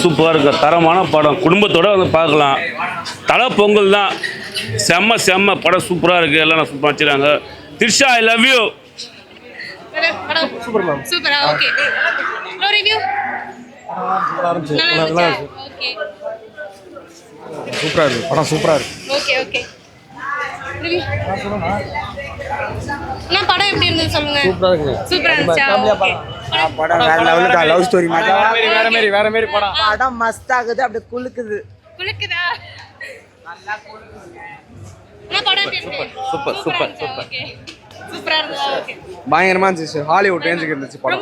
படம் சூப்பராக இருக்குது, தரமான படம், குடும்பத்தோடு வந்து பார்க்கலாம். தலை பொங்கல் தான், செம்ம படம் சூப்பராக இருக்குது, எல்லாம் சூப்பராக வச்சுருக்காங்க. Trisha I love you. Super ma'am. சூப்பரா? ஓகே. Bro review? ஓகே. சூப்பரா இருக்கு படம், சூப்பரா இருக்கு. ஓகே. ரிவ்யூ? நான் படம் எப்படி இருந்தது சொல்லுங்க. சூப்பரா இருந்துச்சா? படம் வேற லெவலுக்கு, லவ் ஸ்டோரி மாதிரி வேற மாதிரி படம் மஸ்தா இருக்குது, அப்படியே குலுக்குதா? நல்லா குலுக்குது. நான் படம் எப்படி இருக்கு? சூப்பர். ஓகே. சூப்பரா இருந்துச்சு. ஓகே. பயங்கரமா இருந்துச்சு, ஹாலிவுட் ரேஞ்சுக்கு இருந்துச்சு படம்.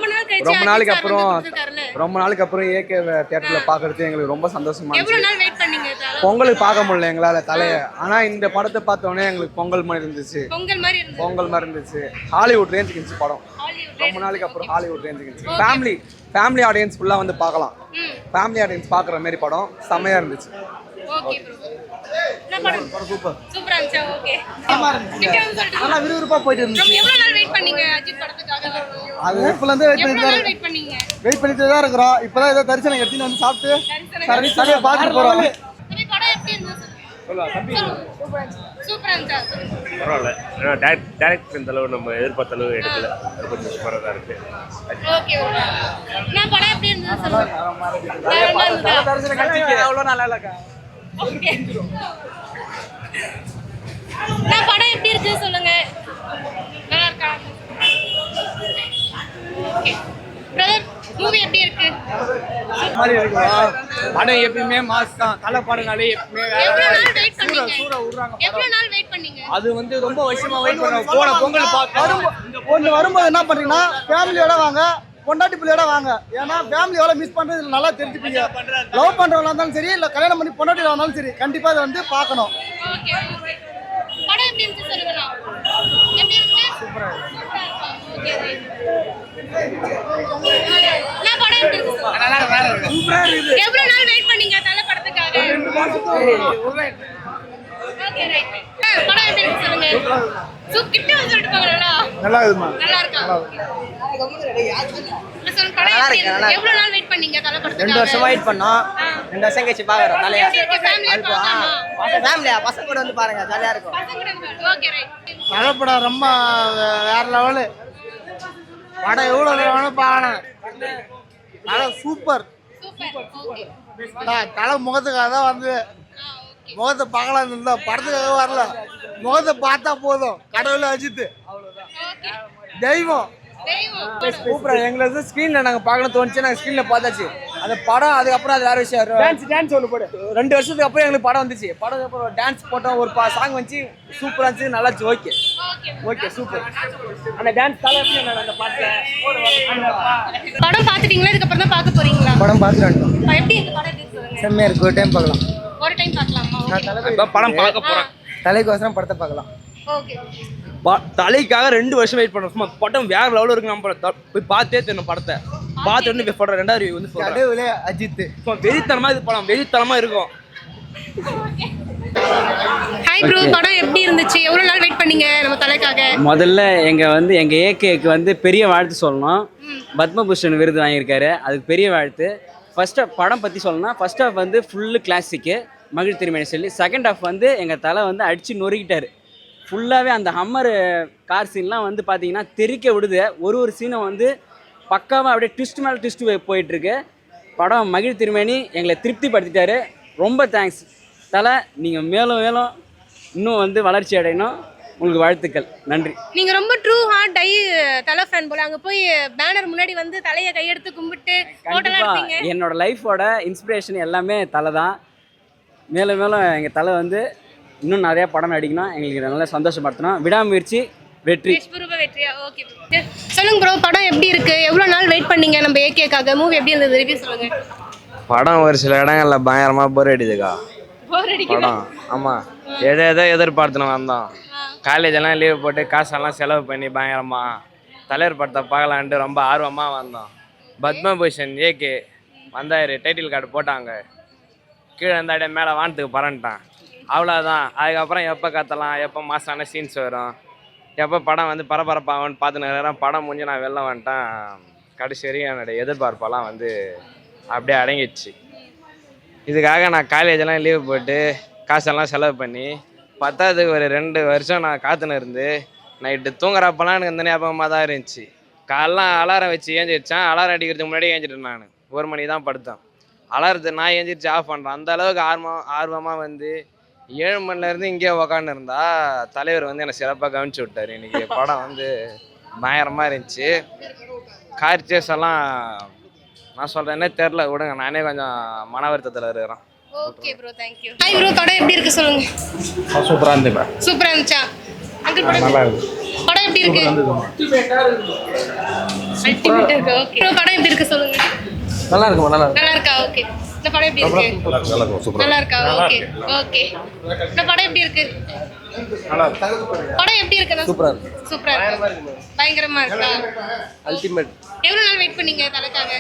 ரொம்ப நாளுக்கு அப்புறம் ஏகே தியேட்டர்ல பாக்குறது எங்களுக்கு ரொம்ப சந்தோஷமா இருந்துச்சு. எவ்வளவு நாள் வெயிட் பண்ணீங்க? பொங்கலுக்கு பார்க்க முடியல எங்களால தலைய, ஆனா இந்த படத்தை பார்த்த உடனே எங்களுக்கு பொங்கல் மாதிரி இருந்துச்சு. ஹாலிவுட் ரேஞ்சுக்கு இருந்துச்சு படம். ரொம்ப நாளைக்கு அப்புறம் ஹாலிவுட் ரேஞ்சுக்கு இருந்துச்சு. ஃபேமிலி ஆடியன்ஸ் ஃபுல்லா வந்து பார்க்கலாம். ஃபேமிலி ஆடியன்ஸ் பாக்குற மாதிரி படம் செமையா இருந்துச்சு. Okay bro. நான் படம் சூப்பரா இருந்துச்சு. ஓகே. நல்லா விறுவிறுப்பா போயிட்டு இருந்துச்சு. எவ்வளவு நாள் வெயிட் பண்ணீங்க அஜித் படத்துக்காக? அது எப்பல இருந்து வெயிட் பண்ணிட்டு தான் இருக்கோம். இப்பதான் ஏதோ தரிசனம் எடுத்து வந்து சாப்பிட்டு சரியா பாத்துட்டு போறோம். படம் எப்படி இருந்துச்சு? சூப்பரா இருந்துச்சு. பரவாயில்ல, டைரக்டர் இந்த அளவு நம்ம எதிர்பார்த்த அளவு எடுக்கல, கொஞ்சம் சூப்பராக தான் இருக்கு. ஓகே. நான் படம் எப்படி இருந்துச்சு சொல்லுங்க. அவ்வளோ நல்லா இல்லக்கா. ஓகே. நான் படம் எப்படி இருக்கு சொல்லுங்க. நல்லா இருக்கா? ஓகே. பிரதர் மூவி எப்படி இருக்கு? மாதிரி இருக்குமா? படம் எப்பவுமே மாஸ் தான். தலை படனாலே எப்பவுமே எவ்வளவு நாள் வெயிட் பண்ணீங்க? எவ்வளவு நாள் வெயிட் பண்ணீங்க? அது வந்து ரொம்ப வருஷமா வெயிட் பண்ணோம். போன பொங்கல் ஒன்று வரும்போது என்ன பண்றீங்கன்னா ஃபேமிலியோட வாங்க, பொண்டாட்டி பிள்ளையோட வாங்க. ஏன்னா ஃபேமிலியோட மிஸ் பண்றது நல்லா தெரிஞ்சுப்பீங்க. லவ் பண்றவங்களா இருந்தாலும் சரி, இல்லை கல்யாணம் பண்ணி பொண்டாட்டி வந்தாலும் சரி, கண்டிப்பா அதை வந்து பார்க்கணும். ஓகே. படம் எப்படி இருந்துச்சு சொல்லுங்க. எப்படி இருக்கு? சூப்பரா ஓகே. நான் படம் எப்படி இருக்கு? சூப்பரா இருக்கு. எவ்வளவு நாள் வெயிட் பண்ணீங்க தல படத்துக்காக? Okay right. படம் எப்படி இருக்கு சொல்லுங்க. கிட்ட வந்து சொல்லிட்டு போங்கடா. நல்லா இருக்குமா? நல்லா இருக்கா? எவ்வளவு நாள் வெயிட் பண்ணீங்க தல படத்துக்காக? 2 வருஷமா வெயிட் பண்ணோம். 2 வருஷம் கழிச்சு பாக்குறோம். தலையா ஃபேமிலியா பசங்க கூட வந்து பாருங்க, ஜாலியா இருக்கும். Okay right. தலை படம் ரொம்ப வேற லெவலு. படம் எவ்வளவு வேணும் பார்க்கணும். சூப்பர். ஓகே. தலை முகத்துக்காக தான் வந்து முகத்தை பார்க்கலாம் இருந்தா, படத்துக்காக வரல. முகத்தை பார்த்தா போதும். கடவுள் அஜித் தெய்வம். சூப்பரா. எங்களுக்கு ஸ்கிரீன்ல நாங்க பார்க்கணும் தோணுச்சு, நாங்க ஸ்கிரீன்ல பார்த்தாச்சு அந்த படம். அதுக்கப்புறம் அது வேற விஷயம். டான்ஸ் ஒன்று போடு. 2 வருஷத்துக்கு அப்புறம் எங்களுக்கு படம் வந்துச்சு. படம் அப்புறம் டான்ஸ் போட்டோம், ஒரு சாங் வந்துச்சு, சூப்பரா இருந்துச்சு, நல்லா இருந்துச்சு. Okay super. அந்த டான்ஸ் தலை எப்படி அந்த பாட்டுல படம் பாத்துட்டீங்களா? இதுக்கு அப்புறம் தான் பார்க்க போறீங்களா? படம் பார்த்துட்டு எப்படி இருக்கு படம்? எப்படி சொல்லுங்க. செம்மையா இருக்கு. ஒரு டைம் பார்க்கலாம். ஒரு டைம் பார்க்கலாமா? படம் பார்க்க போறேன். தலைக்கோசரம் படத்தை பார்க்கலாம். ஓகே. தலைக்காக 2 வருஷம் வெயிட் பண்ணோம். சும்மா படம் வேற லெவலில் இருக்கு. நம்ம போய் பார்த்தே தெரியும். படத்தை பார்த்துட்டு சொல்கிறேன். 2வது ரிவ்யூ வந்து கடவுளே அஜித். வெறித்தனமா இது படம் வெறித்தனமா இருக்கும். ஹாய் ப்ரோ, படம் எப்படி இருந்துச்சு? எவ்வளவு நாள் வெயிட் பண்ணீங்க நம்ம தலைக்காக? முதல்ல எங்க ஏகேக்கு வந்து பெரிய வாழ்த்து சொல்லணும். பத்மபூஷன் விருது வாங்கியிருக்காரு, அதுக்கு பெரிய வாழ்த்து. ஃபர்ஸ்ட் ஹாஃப் படம் பற்றி சொல்லணும்னா, ஃபர்ஸ்ட் ஹாஃப் வந்து ஃபுல்லு கிளாசிக்கு, மகிழ் திருமணி சொல்லி. செகண்ட் ஹாஃப் வந்து எங்கள் தலை வந்து அடித்து நொறுக்கிட்டார். ஃபுல்லாகவே அந்த ஹம்மர் கார் சீன்லாம் வந்து பார்த்தீங்கன்னா தெறிக்க விடுது. ஒரு சீனை வந்து பக்காவாக அப்படியே ட்விஸ்ட் மேலே ட்விஸ்ட் போயிட்டுருக்கு. படம் மகிழ் திருமணி எங்களை திருப்திப்படுத்திட்டாரு. ரொம்ப தேங்க்ஸ் தலை. நீங்கள் மேலும் இன்னும் வந்து வளர்ச்சி அடையணும். உங்களுக்கு வாழ்த்துக்கள். நன்றி. நீங்க ரொம்ப ட்ரூ ஹார்ட் டை தலை ஃபேன் போல. அங்க போய் பேனர் முன்னாடி வந்து தலையை கையெடுத்து கும்பிட்டு போட்டோலாம் எடுத்தீங்க. என்னோட லைஃபோட இன்ஸ்பிரேஷன் எல்லாமே தலை தான். மேலும் எங்கள் தலை வந்து இன்னும் நிறையா படம் நடிக்கணும், எங்களுக்கு நல்லா சந்தோஷப்படுத்தணும். விடாமுயற்சி வெற்றி. ஓகே சொல்லுங்க ப்ரோ, படம் எப்படி இருக்கு? எவ்வளவு நாள் வெயிட் பண்ணீங்க நம்ம ஏகேக்காக? மூவி எப்படி இருந்தது? ரிவ்யூ சொல்லுங்க. படம் ஒரு சில இடங்கள்ல பயங்கரமா போர் அடிக்குதுக்கா. படம் ஆமா, ஏதோ எதிர்பார்த்துன்னு வந்தோம். காலேஜ் எல்லாம் லீவ் போட்டு காசெல்லாம் செலவு பண்ணி பயங்கரமா தலைவர் படத்தை பார்க்கலான்ட்டு ரொம்ப ஆர்வமா வந்தோம். பத்மபூஷன் ஏகே வந்தாரு, டைட்டில் கார்டு போட்டாங்க. கீழே இருந்தாடே மேலே வானத்துக்கு பறந்துட்டான். அவ்வளோதான். அதுக்கப்புறம் எப்போ கத்தலாம், எப்போ மாசான சீன்ஸ் வரும், எப்போ படம் வந்து பரபரப்பாகும்னு பார்த்துன்னு இருக்கிறேன். படம் முடிஞ்சு நான் வெளில வந்துட்டேன். கடைசி வரையும் என்னோடய எதிர்பார்ப்பெல்லாம் வந்து அப்படியே அடங்கிடுச்சு. இதுக்காக நான் காலேஜெல்லாம் லீவ் போட்டு காசெல்லாம் செலவு பண்ணி பத்தாவதுக்கு ஒரு 2 வருஷம் நான் காத்துன்னு இருந்து நைட்டு தூங்குறப்பெல்லாம் எனக்கு இந்த ஞாபகமாக தான் இருந்துச்சு. காலைலாம் அலாரம் வச்சு ஏஞ்சிருச்சேன். அலாரம் அடிக்கிறதுக்கு முன்னாடி ஏஞ்சிட்டேன். நான் 1 மணி தான் படுத்தேன். அலாரத்தை நான் ஏஞ்சிருச்சு ஆஃப் பண்ணுறேன். அந்த அளவுக்கு ஆர்வமாக வந்து 7 மணிலேருந்து இங்கேயே உக்காந்து இருந்தா தலைவர் வந்து என்னை சிறப்பாக கவனிச்சு விட்டார். இன்றைக்கி படம் வந்து பயங்கரமாக இருந்துச்சு. கார்ச்சேஸ் எல்லாம் நான் சொல்கிறேன்னே தெரில, விடுங்க, நானே கொஞ்சம் மன வருத்தத்தில் இருக்கிறேன். Okay bro, thank you. Hi bro, படம் எப்படி இருக்கு சொல்லுங்க. சூப்பராக இருந்துப்பா. சூப்பரா இருந்துச்சா அங்கிள்? படம் நல்லா இருக்கு. படம் எப்படி இருக்கு? அல்டிமேட்டா இருக்கு. ஓகே ப்ரோ, படம் எப்படி இருக்கு சொல்லுங்க. நல்லா இருக்குமா? நல்லா நல்லா இருக்கா? ஓகே. இந்த படம் எப்படி இருக்கு? நல்லா இருக்கா? Okay okay. இந்த படம் எப்படி இருக்கு? படம் எப்படி இருக்கு? சூப்பரா இருக்கு. சூப்பரா இருக்கு. பயங்கரமா இருக்கா? அல்டிமேட். எவ்வளவு நாள் வெயிட் பண்ணீங்க தலைக்காக?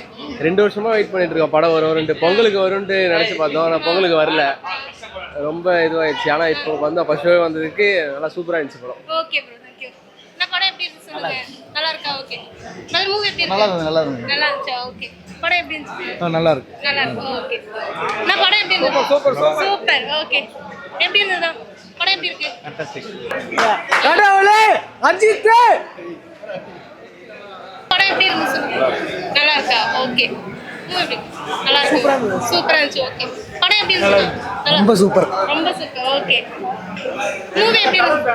2 வருஷமா வெயிட் பண்ணிட்டு இருக்கோம். படம் வரும் பொங்கலுக்கு வரும்னு நினைச்சு பார்த்தோம். ஆனால் பொங்கலுக்கு வரல, ரொம்ப இதுவாயிடுச்சு. ஆனால் இப்போ வந்து ஃபர்ஸ்ட் ஷோ வந்ததுக்கு நல்லா சூப்பராக இருந்துச்சு படம். Okay bro, thank you. இந்த படம் எப்படி இருக்கு சொல்லுங்க. நல்லா இருக்கா? ஓகே. இந்த மூவி எப்படி இருக்கு? நல்லா இருக்கு. நல்லா இருந்துச்சா? ஓகே. படம் எப்படி இருந்துச்சு? நல்லா இருக்கு. நல்லா இருக்கு. ஓகே. இந்த படம் எப்படி இருந்துச்சு? சூப்பர். ஓகே. எப்படி இருந்தது? படம் எப்படி இருக்கு? கடவுளே அஜித் படம் எப்படி இருந்துச்சு சொல்லுங்க. நல்லா இருக்கா? ஓகே. மூவி எப்படி? நல்லா இருக்கு. சூப்பரா இருந்துச்சு. ஓகே. படம் எப்படி இருந்துச்சு? ரொம்ப சூப்பர். ரொம்ப சூப்பர். ஓகே. மூவி எப்படி இருந்துச்சு?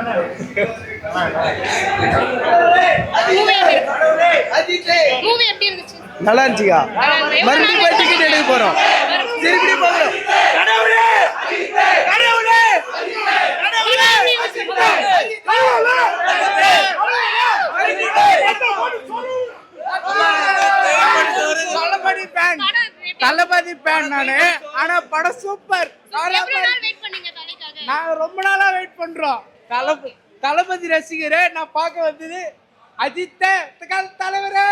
மூவி எப்படி இருந்துச்சு? நல்லா இருந்துச்சுக்கா. நல்லா இருந்துச்சு. மறுபடியும் போய் டிக்கெட் எடுக்க போறோம். திருப்பி போறோம். கடவுளே கடவுளே தளபதி ஃபேன் நானு. ஆனா படம் சூப்பர். நாங்க ரொம்ப நாளா வெயிட் பண்றோம். தளபதி ரசிகரே நான் பார்க்க வந்தது அஜித் தலைவரே.